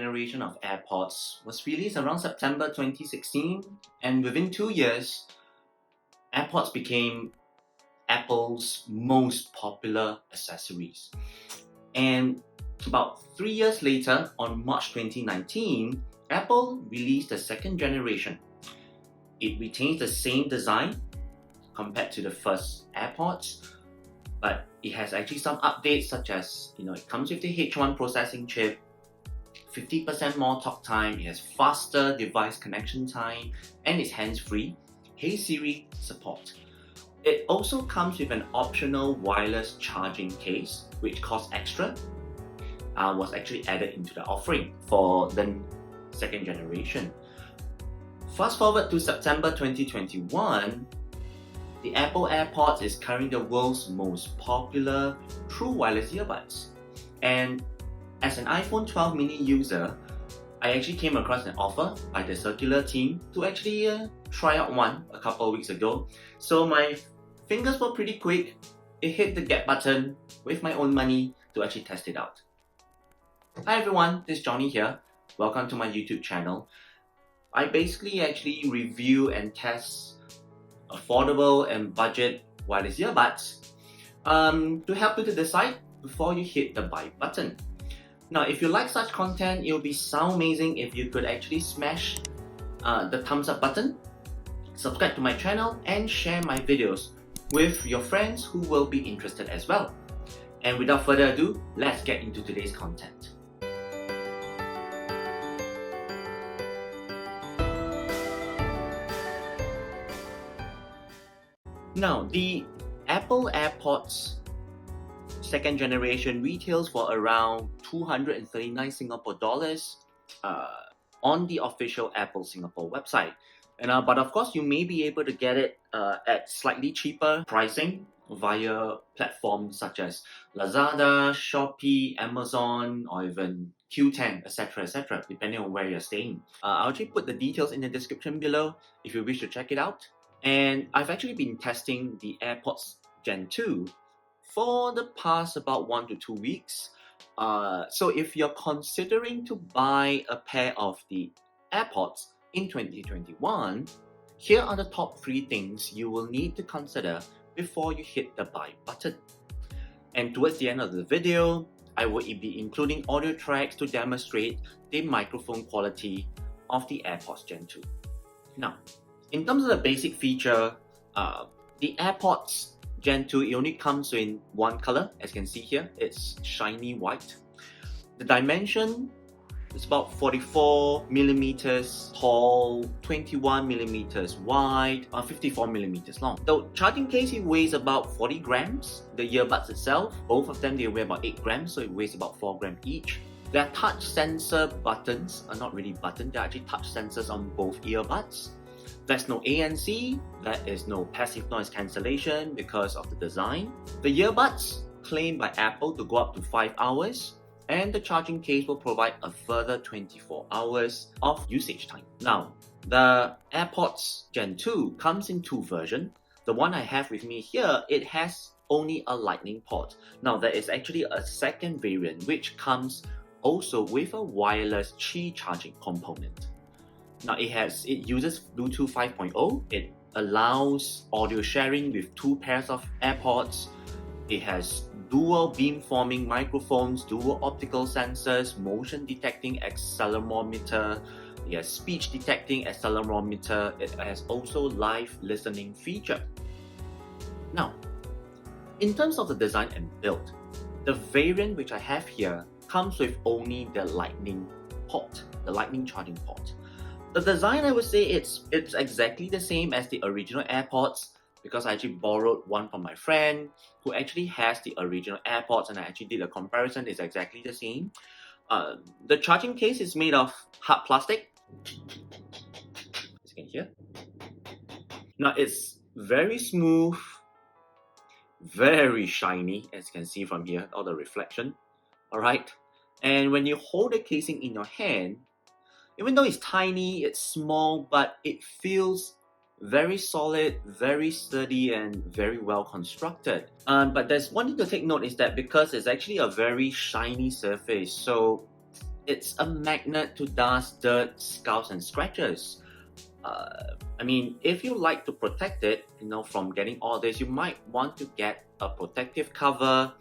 generation of AirPods was released around September 2016, and within 2 years, AirPods became Apple's most popular accessories. And about 3 years later, on March 2019, Apple released the second generation. It retains the same design compared to the first AirPods, but it has actually some updates, such as, it comes with the H1 processing chip, 50% more talk time, it has faster device connection time, and it's hands-free. Hey Siri support. It also comes with an optional wireless charging case, which costs extra, was actually added into the offering for the second generation. Fast forward to September 2021, the Apple Airpods is currently the world's most popular true wireless earbuds. And as an iPhone 12 mini user, I actually came across an offer by the Circular team to actually try out one a couple of weeks ago. So my fingers were pretty quick. It hit the get button with my own money to actually test it out. Hi everyone, this is Johnny here. Welcome to my YouTube channel. I basically actually review and test affordable and budget wireless earbuds to help you to decide before you hit the buy button. Now, if you like such content, it would be so amazing if you could actually smash the thumbs up button, subscribe to my channel, and share my videos with your friends who will be interested as well. And without further ado, let's get into today's content. Now, the Apple Airpods second generation retails for around 239 Singapore dollars on the official Apple Singapore website. But of course, you may be able to get it at slightly cheaper pricing via platforms such as Lazada, Shopee, Amazon, or even Q10, etc., depending on where you're staying. I'll actually put the details in the description below if you wish to check it out. And I've actually been testing the AirPods Gen 2 for the past about 1 to 2 weeks. So if you're considering to buy a pair of the AirPods in 2021, here are the top 3 things you will need to consider before you hit the buy button. And towards the end of the video, I will be including audio tracks to demonstrate the microphone quality of the AirPods Gen 2. Now, in terms of the basic feature, the AirPods Gen 2, it only comes in one color, as you can see here. It's shiny white. The dimension is about 44 millimeters tall, 21 millimeters wide, 54 millimeters long. The charging case, it weighs about 40 grams. The earbuds itself, both of them, they weigh about 8 grams, so it weighs about 4 grams each. There are touch sensor buttons, not really buttons, they're actually touch sensors on both earbuds. There's no ANC, there is no passive noise cancellation because of the design. The earbuds claimed by Apple to go up to 5 hours, and the charging case will provide a further 24 hours of usage time. Now, the AirPods Gen 2 comes in 2 versions. The one I have with me here, it has only a lightning port. Now, there is actually a second variant which comes also with a wireless Qi charging component. Now, it uses Bluetooth 5.0. It allows audio sharing with 2 pairs of AirPods. It has dual beamforming microphones, dual optical sensors, motion detecting accelerometer. It has speech detecting accelerometer. It has also live listening feature. Now, in terms of the design and build, the variant which I have here comes with only the lightning port, the lightning charging port. The design, I would say it's exactly the same as the original AirPods, because I actually borrowed one from my friend who actually has the original AirPods, and I actually did a comparison. It's exactly the same. The charging case is made of hard plastic, as you can hear. Now, it's very smooth, very shiny, as you can see from here, all the reflection. Alright, and when you hold the casing in your hand, even though it's tiny, it's small, but it feels very solid, very sturdy, and very well constructed. But there's one thing to take note, is that because it's actually a very shiny surface, so it's a magnet to dust, dirt, scuffs, and scratches. I mean, if you like to protect it, from getting all this, you might want to get a protective cover.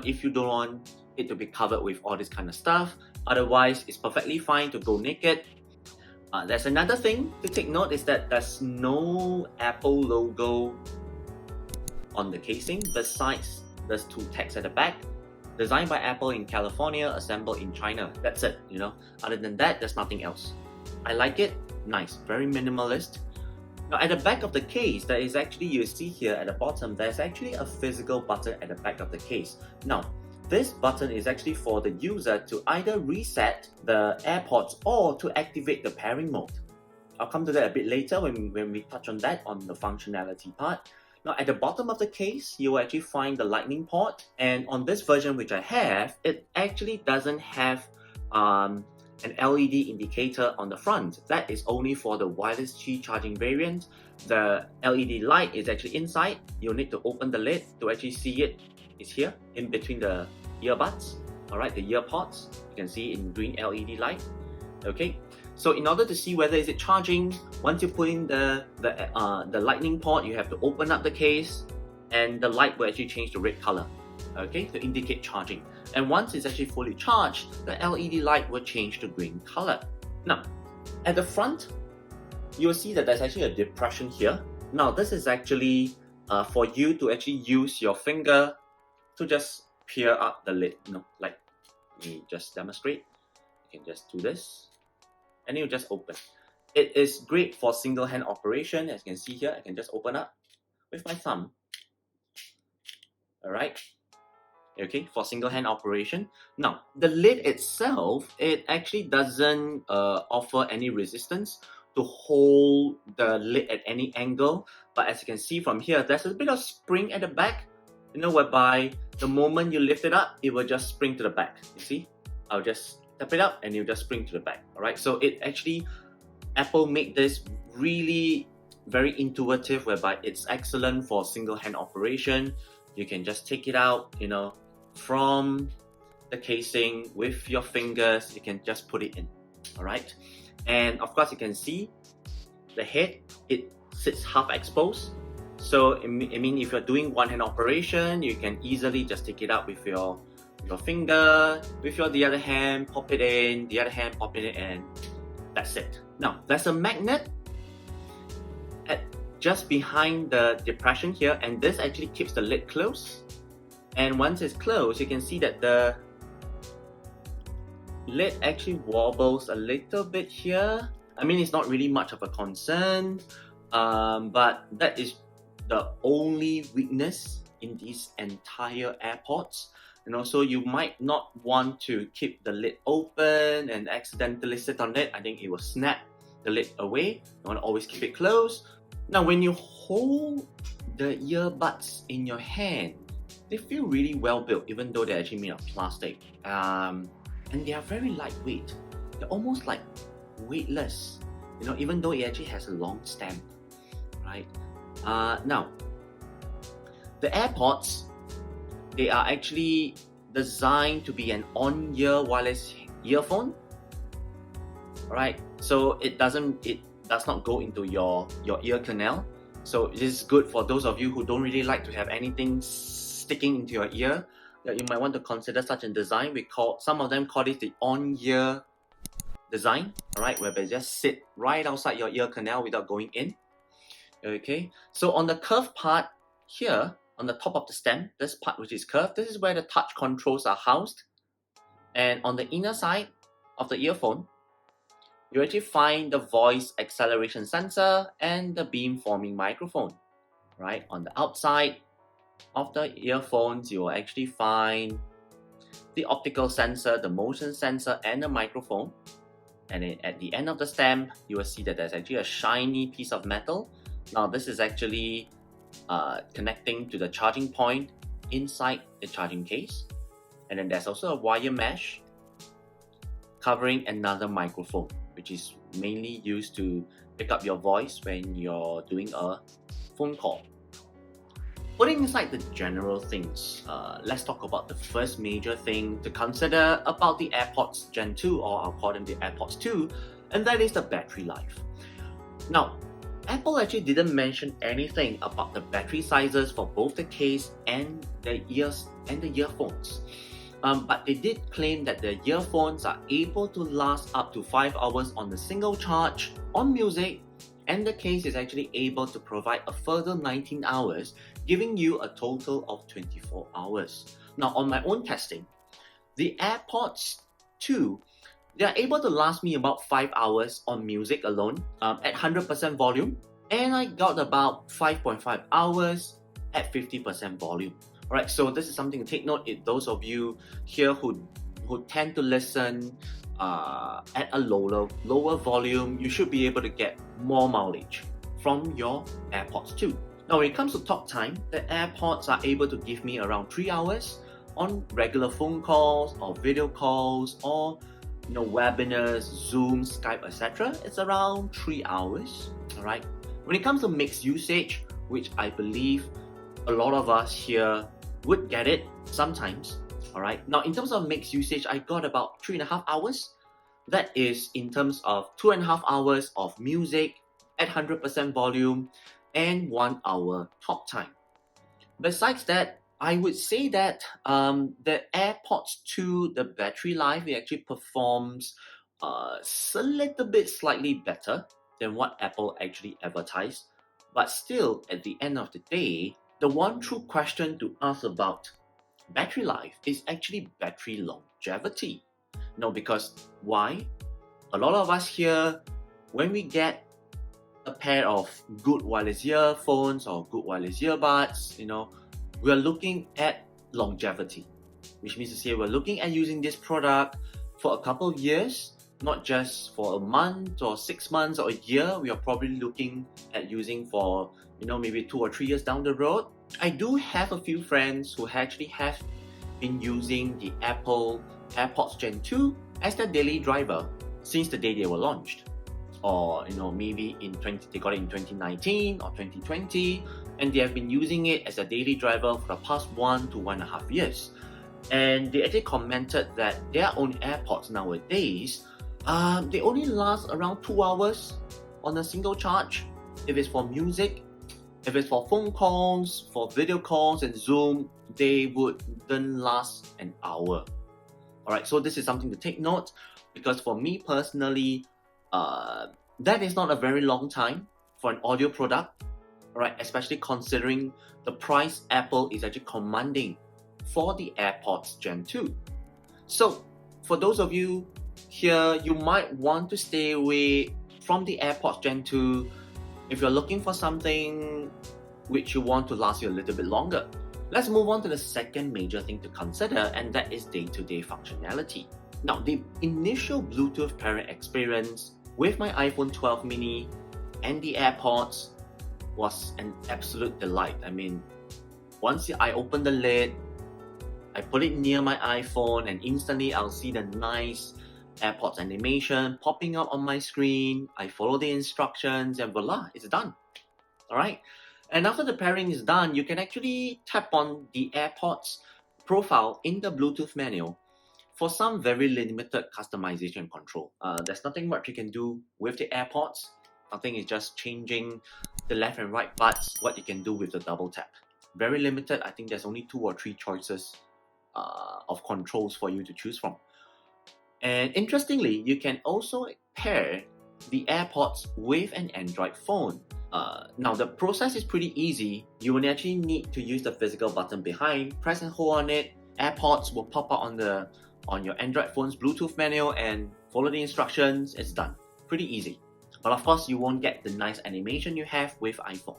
If you don't want it to be covered with all this kind of stuff. Otherwise, it's perfectly fine to go naked. There's another thing to take note is that there's no Apple logo on the casing besides there's two tags at the back. Designed by Apple in California, assembled in China. That's it, Other than that, there's nothing else. I like it. Nice, very minimalist. Now at the back of the case, there is actually, you see here at the bottom, there's actually a physical button at the back of the case. Now, this button is actually for the user to either reset the AirPods or to activate the pairing mode. I'll come to that a bit later when we touch on that, on the functionality part. Now at the bottom of the case, you will actually find the lightning port, and on this version which I have, it actually doesn't have an LED indicator on the front. That is only for the wireless Qi charging variant. The LED light is actually inside. You'll need to open the lid to actually see it. It's here in between the earbuds, alright, the ear pods. You can see in green LED light. Okay, so in order to see whether is it charging, once you put in the lightning port, you have to open up the case, and the light will actually change to red color, okay, to indicate charging. And once it's actually fully charged, the LED light will change to green color. Now, at the front, you will see that there's actually a depression here. Now, this is actually for you to actually use your finger to just peer up the lid. Like, let me just demonstrate. You can just do this, and it will just open. It is great for single hand operation. As you can see here, I can just open up with my thumb. Alright. Okay, for single hand operation. Now, the lid itself, it actually doesn't offer any resistance to hold the lid at any angle. But as you can see from here, there's a bit of spring at the back, whereby the moment you lift it up, it will just spring to the back. You see? I'll just tap it up and it'll just spring to the back. Alright, so it actually, Apple made this really very intuitive, whereby it's excellent for single hand operation. You can just take it out, from the casing with your fingers. You can just put it in. Alright, and of course you can see the head, it sits half exposed. So I mean, if you're doing one hand operation, you can easily just take it out with your finger, with the other hand, pop it in, the other hand, pop it in, and that's it. Now, there's a magnet just behind the depression here, and this actually keeps the lid closed. And once it's closed, you can see that the lid actually wobbles a little bit here. I mean, it's not really much of a concern, but that is the only weakness in these entire AirPods. And also, you might not want to keep the lid open and accidentally sit on it. I think it will snap the lid away. You want to always keep it closed. Now, when you hold the earbuds in your hand, they feel really well built, even though they're actually made of plastic. And they are very lightweight. They're almost like weightless, even though it actually has a long stem, right? Now, the AirPods, they are actually designed to be an on-ear wireless earphone. Alright, so it does not go into your ear canal. So this is good for those of you who don't really like to have anything sticking into your ear. That you might want to consider such a design. Some of them call it the on-ear design. Alright, where they just sit right outside your ear canal without going in. Okay, so on the curved part here, on the top of the stem, this part which is curved, this is where the touch controls are housed. And on the inner side of the earphone, you actually find the voice acceleration sensor and the beam-forming microphone. Right, on the outside of the earphones, you will actually find the optical sensor, the motion sensor, and the microphone. And then at the end of the stem, you will see that there's actually a shiny piece of metal. Now, this is actually connecting to the charging point inside the charging case. And then there's also a wire mesh covering another microphone, which is mainly used to pick up your voice when you're doing a phone call. Putting aside the general things, let's talk about the first major thing to consider about the AirPods Gen 2, or I'll call them the AirPods 2, and that is the battery life. Now, Apple actually didn't mention anything about the battery sizes for both the case and the earphones. But they did claim that the earphones are able to last up to 5 hours on a single charge on music, and the case is actually able to provide a further 19 hours, giving you a total of 24 hours. Now, on my own testing, the AirPods 2, they are able to last me about 5 hours on music alone at 100% volume, and I got about 5.5 hours at 50% volume. Alright, so this is something to take note. If those of you here who tend to listen at a lower volume, you should be able to get more mileage from your AirPods 2. Now, when it comes to talk time, the AirPods are able to give me around 3 hours on regular phone calls or video calls or webinars, Zoom, Skype, etc. It's around 3 hours. Alright. When it comes to mixed usage, which I believe a lot of us here would get it sometimes. Alright. Now, in terms of mixed usage, I got about 3.5 hours. That is in terms of 2.5 hours of music at 100% volume and 1 hour talk time. Besides that, I would say that the AirPods 2, the battery life, it actually performs a little bit slightly better than what Apple actually advertised. But still, at the end of the day, the one true question to ask about battery life is actually battery longevity. No, because why? A lot of us here, when we get a pair of good wireless earphones or good wireless earbuds, we are looking at longevity, which means to say we're looking at using this product for a couple of years, not just for a month or 6 months or a year. We are probably looking at using for maybe 2 or 3 years down the road. I do have a few friends who actually have been using the Apple Airpods Gen 2 as their daily driver since the day they were launched. Or maybe they got it in 2019 or 2020, and they have been using it as a daily driver for the past 1 to 1.5 years. And they actually commented that their own AirPods nowadays, they only last around 2 hours on a single charge. If it's for music, if it's for phone calls, for video calls and Zoom, they wouldn't last an hour. Alright, so this is something to take note, because for me personally, that is not a very long time for an audio product, right? Especially considering the price Apple is actually commanding for the AirPods Gen 2. So, for those of you here, you might want to stay away from the AirPods Gen 2 if you're looking for something which you want to last you a little bit longer. Let's move on to the second major thing to consider, and that is day-to-day functionality. Now, the initial Bluetooth pairing experience with my iPhone 12 mini and the AirPods was an absolute delight. I mean, once I open the lid, I put it near my iPhone, and instantly I'll see the nice AirPods animation popping up on my screen. I follow the instructions and voila, it's done. Alright? And after the pairing is done, you can actually tap on the AirPods profile in the Bluetooth menu for some very limited customization control. There's nothing much you can do with the AirPods. Nothing is just changing the left and right buttons, what you can do with the double tap. Very limited. I think there's only 2 or 3 choices of controls for you to choose from. And interestingly, you can also pair the AirPods with an Android phone. Now the process is pretty easy. You will actually need to use the physical button behind, press and hold on it. AirPods will pop up on your Android phone's Bluetooth menu and follow the instructions. It's done. Pretty easy. But of course, you won't get the nice animation you have with iPhone.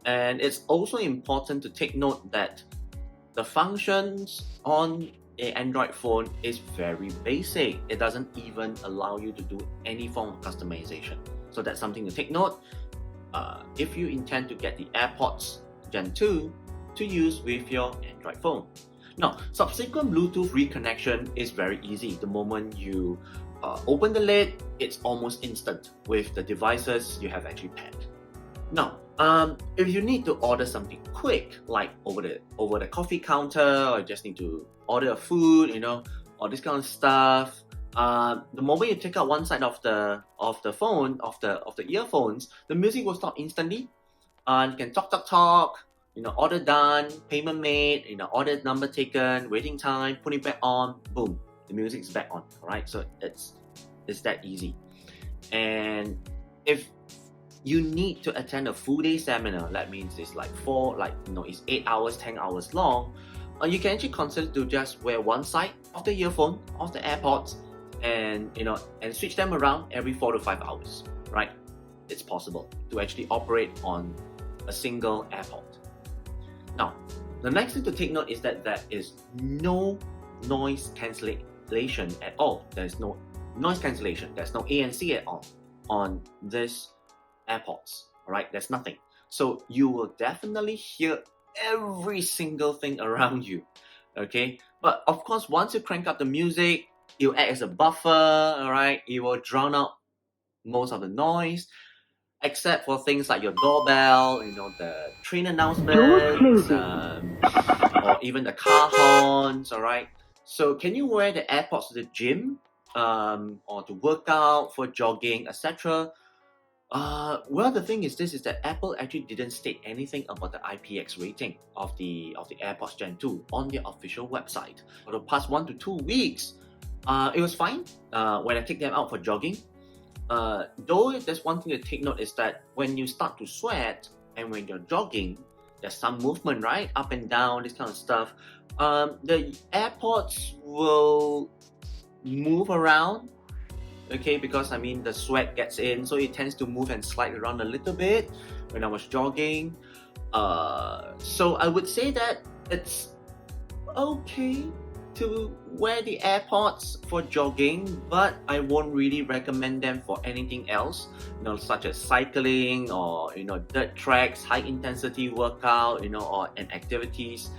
And it's also important to take note that the functions on an Android phone is very basic. It doesn't even allow you to do any form of customization. So that's something to take note if you intend to get the AirPods Gen 2 to use with your Android phone. Now, subsequent Bluetooth reconnection is very easy. The moment you open the lid, it's almost instant with the devices you have actually paired. Now, If you need to order something quick, like over the coffee counter, or just need to order a food, or this kind of stuff, the moment you take out one side of the phone, of the earphones, the music will stop instantly. You can talk, order done, payment made, order number taken, waiting time, put it back on, boom, the music's back on. All right, so it's that easy. And if you need to attend a full day seminar, that means it's it's 8 hours, 10 hours long, you can actually consider to just wear one side of the earphone, of the AirPods, and switch them around every 4 to 5 hours, right? It's possible to actually operate on a single AirPod. Now, the next thing to take note is that there is no noise cancellation at all. There's no noise cancellation. There's no ANC at all on this AirPods. All right, there's nothing. So you will definitely hear every single thing around you. Okay, but of course, once you crank up the music, it'll act as a buffer. All right, it will drown out most of the noise, except for things like your doorbell, the train announcements, or even the car horns. All right. So can you wear the AirPods to the gym, or to work out, for jogging, etc.? Well, the thing is that Apple actually didn't state anything about the IPX rating of the AirPods Gen 2 on their official website. For the past 1 to 2 weeks, it was fine when I take them out for jogging. Though there's one thing to take note is that when you start to sweat and when you're jogging, there's some movement, right? Up and down, this kind of stuff. The AirPods will move around, okay, because the sweat gets in, so it tends to move and slide around a little bit when I was jogging. So I would say that it's okay to wear the AirPods for jogging, but I won't really recommend them for anything else, such as cycling or dirt tracks, high intensity workout, or activities,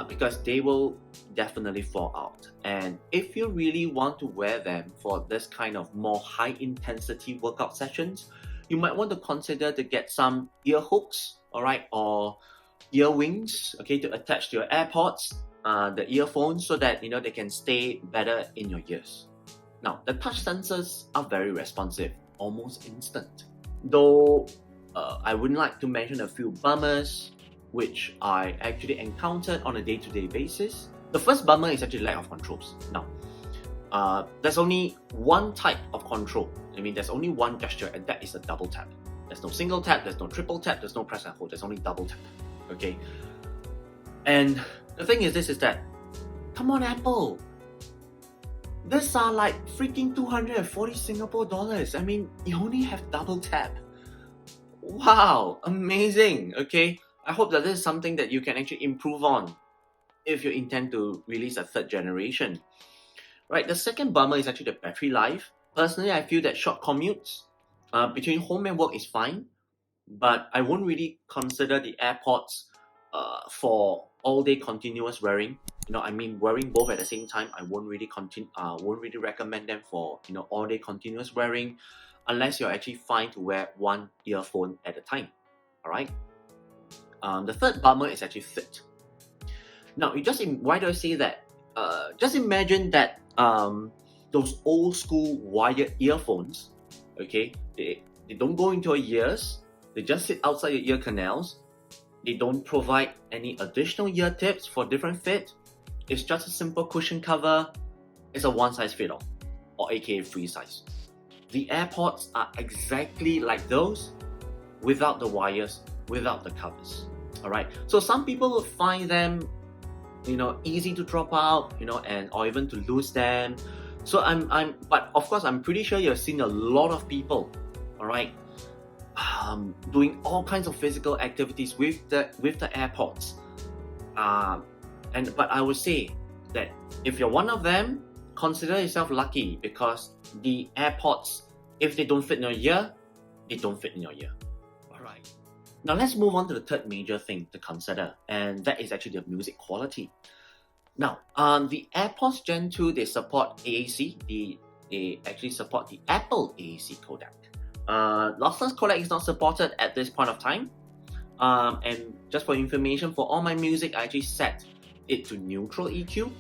because they will definitely fall out. And if you really want to wear them for this kind of more high intensity workout sessions, you might want to consider to get some ear hooks, all right, or ear wings, okay, to attach to your AirPods, the earphones, so that they can stay better in your ears. Now, the touch sensors are very responsive, almost instant. Though I would like to mention a few bummers which I actually encountered on a day-to-day basis. The first bummer is actually lack of controls. Now, there's only one type of control. There's only one gesture, and that is a double tap. There's no single tap, there's no triple tap, there's no press and hold, there's only double tap. Okay? And the thing is that, come on Apple, these are like freaking 240 Singapore dollars. You only have double tap. Wow, amazing. Okay, I hope that this is something that you can actually improve on if you intend to release a third generation. Right, the second bummer is actually the battery life. Personally, I feel that short commutes between home and work is fine, but I won't really consider the AirPods for all-day continuous wearing. Wearing both at the same time. I won't really recommend them for all-day continuous wearing, unless you're actually fine to wear one earphone at a time. All right. The third bummer is actually fit. Now, why do I say that? Just imagine that those old school wired earphones, okay, they don't go into your ears. They just sit outside your ear canals. They don't provide any additional ear tips for different fit. It's just a simple cushion cover. It's a one-size-fits-all, or aka free size. The AirPods are exactly like those, without the wires, without the covers. All right. So some people will find them, easy to drop out, or even to lose them. So but of course, I'm pretty sure you've seen a lot of people, all right, doing all kinds of physical activities with the AirPods. But I would say that if you're one of them, consider yourself lucky, because the AirPods, if they don't fit in your ear, they don't fit in your ear. All right. Now let's move on to the third major thing to consider, and that is actually the music quality. Now, the AirPods Gen 2, they support AAC. They actually support the Apple AAC codec. Lossless codec is not supported at this point of time. And just for information, for all my music, I actually set it to neutral EQ,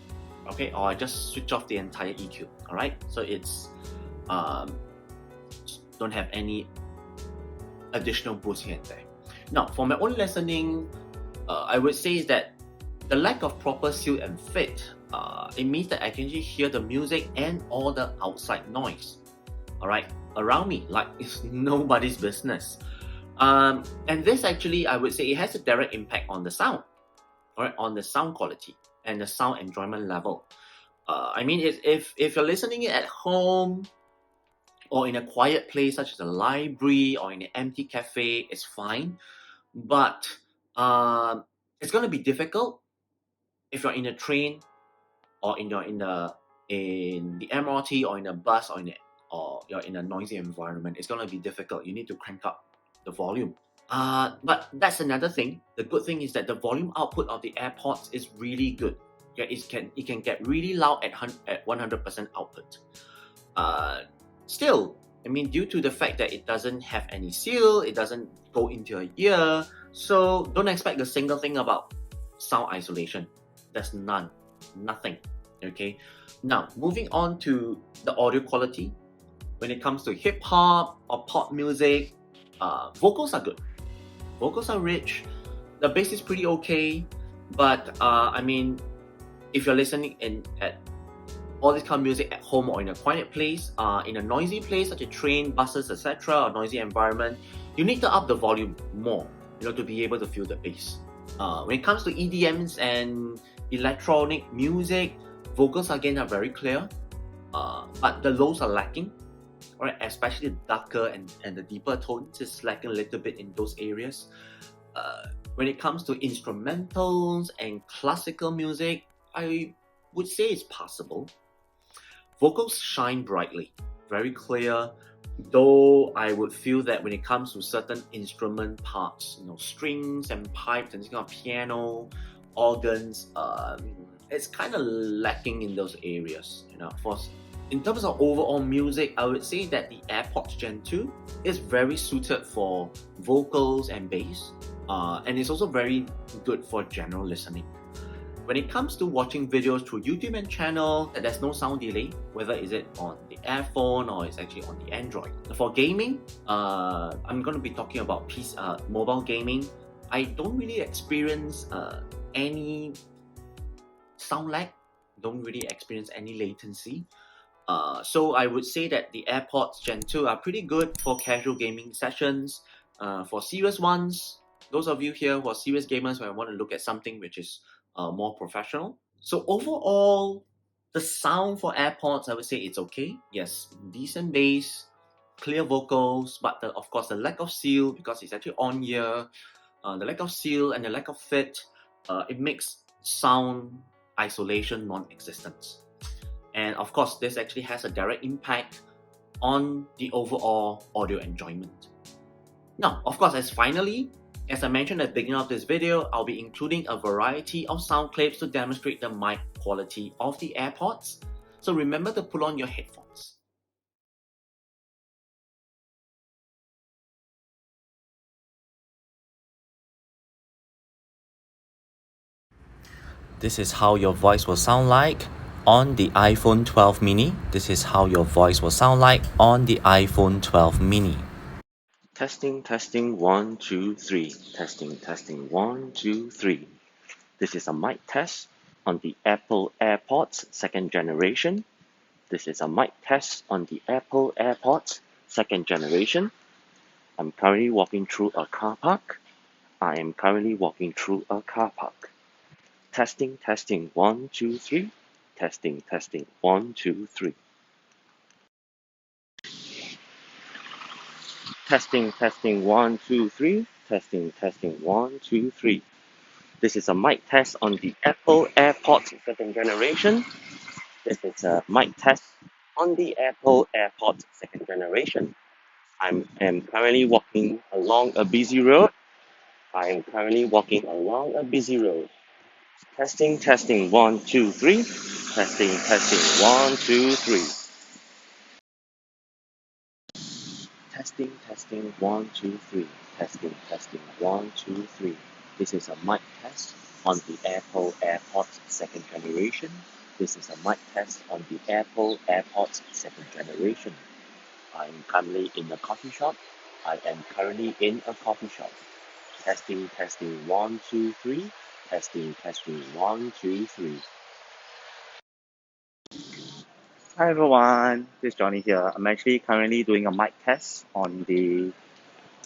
okay, or I just switch off the entire EQ. All right, so it's don't have any additional boost here and there. Now, for my own listening, I would say is that the lack of proper seal and fit, it means that I can actually hear the music and all the outside noise, all right, around me, like it's nobody's business. And this actually, I would say, it has a direct impact on the sound, all right, on the sound quality and the sound enjoyment level. I mean, if you're listening it at home or in a quiet place such as a library or in an empty cafe, it's fine. But it's going to be difficult if you're in a train or in the MRT or in a bus or you're in a noisy environment. It's going to be difficult. You need to crank up the volume. But that's another thing. The good thing is that the volume output of the AirPods is really good. Yeah, it can get really loud at 100% output. Still, I mean, due to the fact that it doesn't have any seal, it doesn't go into your ear, so don't expect a single thing about sound isolation. There's nothing. Okay. Now, moving on to the audio quality. When it comes to hip hop or pop music, vocals are good. Vocals are rich. The bass is pretty okay, but I mean, if you're listening at all this kind of music at home or in a quiet place, in a noisy place such as train, buses, etc., or noisy environment, you need to up the volume more, to be able to feel the bass. When it comes to EDMs and electronic music, vocals again are very clear, but the lows are lacking. Right, especially the darker and the deeper tones is lacking a little bit in those areas. When it comes to instrumentals and classical music, I would say it's possible. Vocals shine brightly, very clear, though I would feel that when it comes to certain instrument parts, strings and pipes and this kind of piano, organs, it's kind of lacking in those areas. In terms of overall music, I would say that the AirPods Gen 2 is very suited for vocals and bass, and it's also very good for general listening. When it comes to watching videos through YouTube and channel, there's no sound delay, whether is it on the iPhone or it's actually on the Android. For gaming, I'm going to be talking about mobile gaming. I don't really experience any sound lag, don't really experience any latency. So I would say that the AirPods Gen 2 are pretty good for casual gaming sessions. For serious ones, those of you here who are serious gamers who want to look at something which is more professional. So overall, the sound for AirPods, I would say it's okay. Yes, decent bass, clear vocals, but of course the lack of seal, because it's actually on ear, the lack of seal and the lack of fit, it makes sound isolation non-existent. And of course, this actually has a direct impact on the overall audio enjoyment. Now, of course, as I mentioned at the beginning of this video, I'll be including a variety of sound clips to demonstrate the mic quality of the AirPods. So remember to put on your headphones. This is how your voice will sound like on the iPhone 12 mini. This is how your voice will sound like on the iPhone 12 mini. Testing, 1, 2, 3. Testing, 1, 2, 3. This is a mic test on the Apple AirPods second generation. This is a mic test on the Apple AirPods second generation. I'm currently walking through a car park. I am currently walking through a car park. Testing, 1, 2, 3. Testing, 1, 2, 3. Testing, 1, 2, 3. Testing, 1, 2, 3. This is a mic test on the Apple AirPods second generation. This is a mic test on the Apple AirPods second generation. I am currently walking along a busy road. Testing, 1, 2, 3. Testing, 1, 2, 3. testing, 1, 2, 3. Testing, 1, 2, 3. This is a mic test on the Apple AirPods second generation. This is a mic test on the Apple AirPods second generation. I'm currently in a coffee shop. I am currently in a coffee shop. Testing, 1, 2, 3. Testing, 1, 2, 3. Hi everyone, this is Johnny here. I'm actually currently doing a mic test on the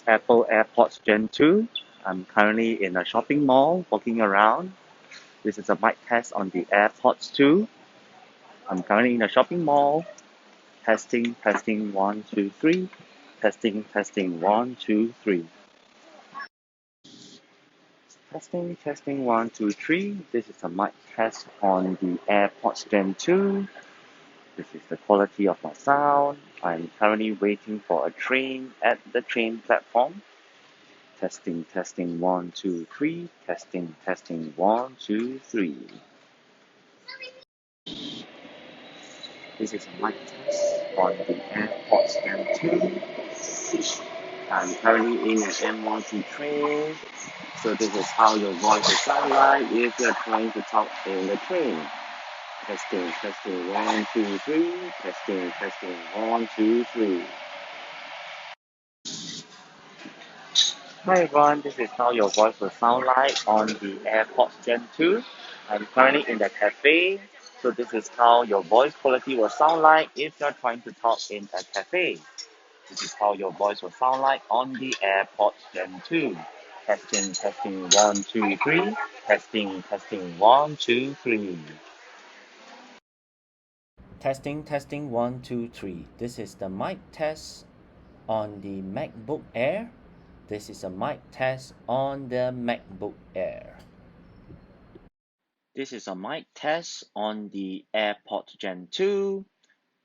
Apple Airpods Gen 2. I'm currently in a shopping mall walking around. This is a mic test on the AirPods 2. I'm currently in a shopping mall. Testing, 1, 2, 3. Testing, 1, 2, 3. Testing, 1, 2, 3. This is a mic test on the AirPods Gen 2. This is the quality of my sound. I'm currently waiting for a train at the train platform. Testing, 1, 2, 3. Testing, 1, 2, 3. This is a mic test on the AirPods Gen 2. I'm currently in an M1 train. So this is how your voice will sound like if you're trying to talk in the train. Testing, 1, 2, 3. Testing, 1, 2, 3. Hi everyone, this is how your voice will sound like on the AirPods Gen 2. I'm currently in the cafe, so this is how your voice quality will sound like if you're trying to talk in a cafe. This is how your voice will sound like on the AirPods Gen 2. Testing, 1, 2, 3. Testing, 1, 2, 3. Testing 1 2 3. This is the mic test on the MacBook Air. This is a mic test on the MacBook Air. This is a mic test on the AirPods Gen 2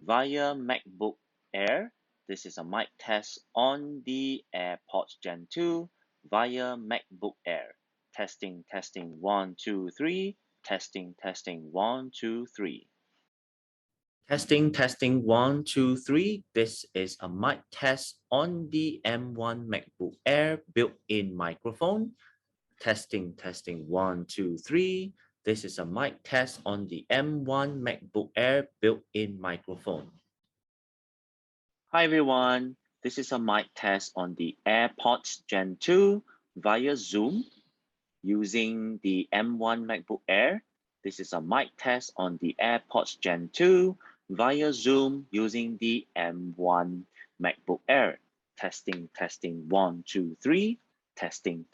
via MacBook Air. This is a mic test on the AirPods Gen 2 via MacBook Air. Testing, 1, 2, 3. Testing, 1, 2, 3. Testing 1 2 3. This is a mic test on the M1 MacBook Air built-in microphone. Testing 1 2 3. This is a mic test on the M1 MacBook Air built-in microphone. Hi everyone, this is a mic test on the AirPods Gen 2 via Zoom using the M1 MacBook Air. This is a mic test on the AirPods Gen 2 via Zoom using the M1 MacBook Air. Testing, 1, 2, 3. Testing,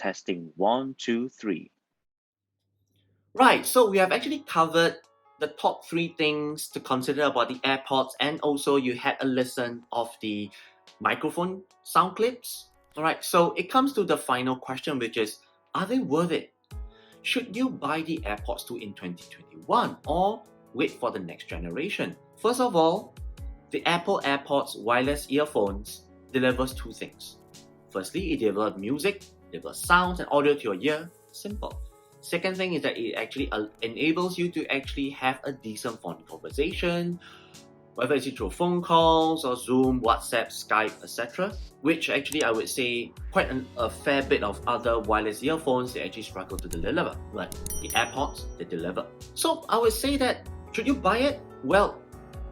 1, 2, 3. Right, so we have actually covered the top 3 things to consider about the AirPods, and also you had a listen of the microphone sound clips. Alright, so it comes to the final question, which is, are they worth it? Should you buy the AirPods 2 in 2021 or wait for the next generation? First of all, the Apple AirPods wireless earphones delivers 2 things. Firstly, it delivers music, delivers sounds and audio to your ear. Simple. Second thing is that it actually enables you to actually have a decent phone conversation, whether it's through phone calls or Zoom, WhatsApp, Skype, etc. Which actually I would say quite a fair bit of other wireless earphones they actually struggle to deliver. But the AirPods, they deliver. So I would say that, should you buy it? Well,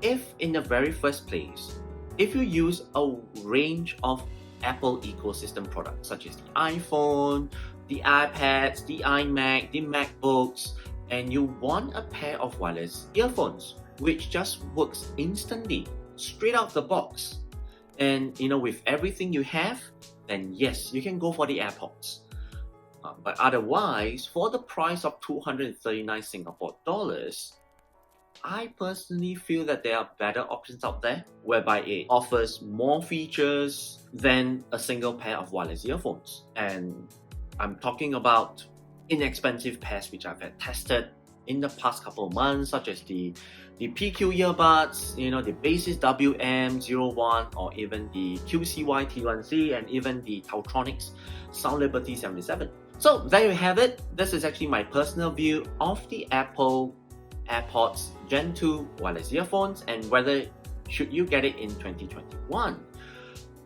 if in the very first place, if you use a range of Apple ecosystem products such as the iPhone, the iPads, the iMac, the MacBooks, and you want a pair of wireless earphones which just works instantly, straight out the box, and with everything you have, then yes, you can go for the AirPods. But otherwise, for the price of 239 Singapore dollars, I personally feel that there are better options out there whereby it offers more features than a single pair of wireless earphones. And I'm talking about inexpensive pairs which I've had tested in the past couple of months, such as the PQ earbuds, the Basis WM01, or even the QCY T1C, and even the Tautronics Sound Liberty 77. So there you have it. This is actually my personal view of the Apple AirPods Gen 2 wireless earphones and whether should you get it in 2021.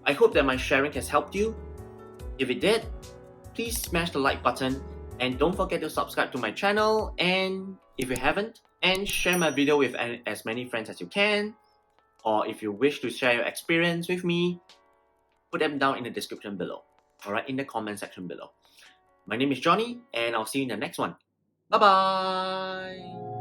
I hope that my sharing has helped you. If it did, please smash the like button and don't forget to subscribe to my channel, and if you haven't, and share my video with as many friends as you can. Or if you wish to share your experience with me, put them down in the description below. Alright, in the comment section below. My name is Johnny, and I'll see you in the next one. Bye bye!